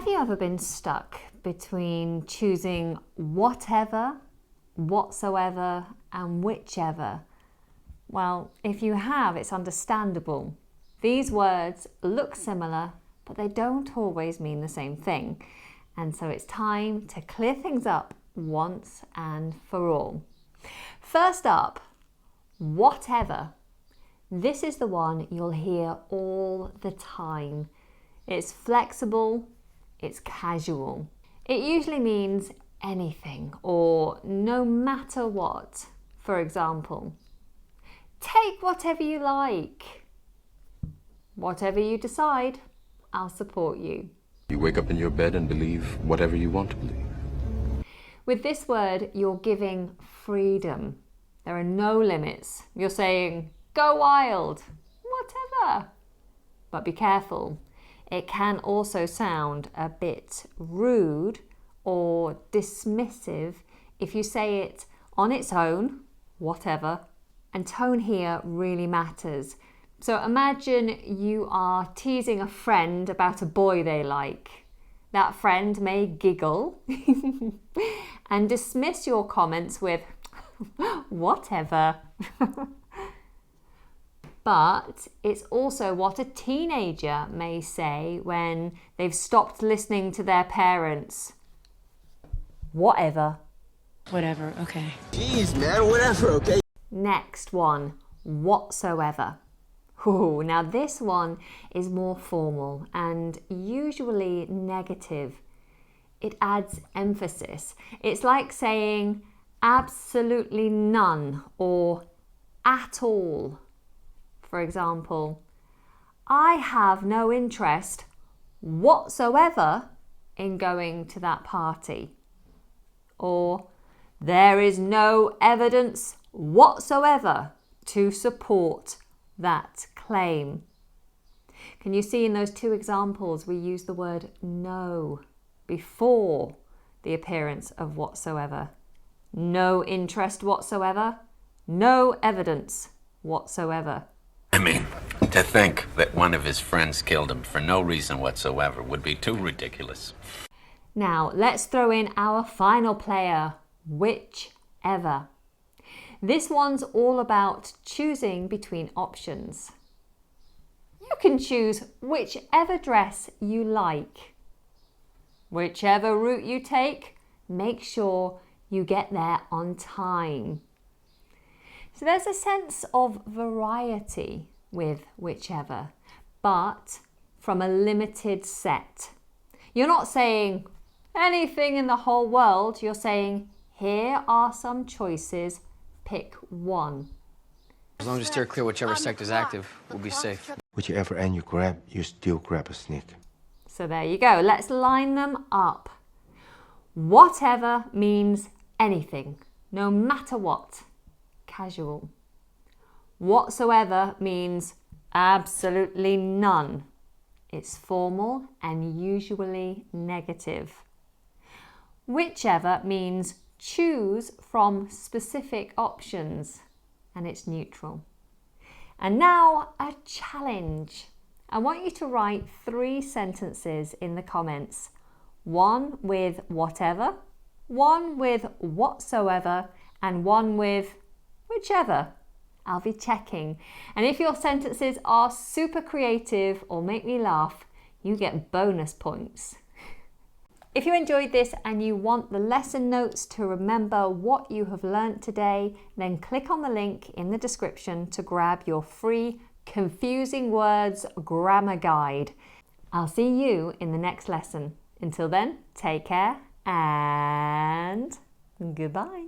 Have you ever been stuck between choosing whatever, whatsoever, and whichever? Well, if you have, it's understandable. These words look similar, but they don't always mean the same thing. And so it's time to clear things up once and for all. First up, whatever. This is the one you'll hear all the time. It's flexible, it's casual. It usually means anything or no matter what. For example, take whatever you like. Whatever you decide, I'll support you. You wake up in your bed and believe whatever you want to believe. With this word, you're giving freedom. There are no limits. You're saying, go wild, whatever. But be careful. It can also sound a bit rude or dismissive if you say it on its own, whatever. And tone here really matters. So imagine you are teasing a friend about a boy they like. That friend may giggle and dismiss your comments with, whatever. But it's also what a teenager may say when they've stopped listening to their parents. Whatever. Whatever, okay. Jeez, man, whatever, okay? Next one, whatsoever. Ooh, now this one is more formal and usually negative. It adds emphasis. It's like saying absolutely none or at all. For example, I have no interest whatsoever in going to that party. Or there is no evidence whatsoever to support that claim. Can you see in those two examples we use the word no before the appearance of whatsoever? No interest whatsoever, no evidence whatsoever. I mean, to think that one of his friends killed him for no reason whatsoever would be too ridiculous. Now, let's throw in our final player, whichever. This one's all about choosing between options. You can choose whichever dress you like. Whichever route you take, make sure you get there on time. So there's a sense of variety with whichever, but from a limited set. You're not saying anything in the whole world, you're saying here are some choices, pick one. As long as you steer clear whichever sector's active, we'll be safe. Whichever end you grab, you still grab a snake. So there you go, let's line them up. Whatever means anything, no matter what. Casual. Whatsoever means absolutely none. It's formal and usually negative. Whichever means choose from specific options and it's neutral. And now a challenge. I want you to write 3 sentences in the comments. One with whatever, one with whatsoever, and one with whichever. I'll be checking. And if your sentences are super creative or make me laugh, you get bonus points. If you enjoyed this and you want the lesson notes to remember what you have learnt today, then click on the link in the description to grab your free Confusing Words Grammar Guide. I'll see you in the next lesson. Until then, take care and goodbye.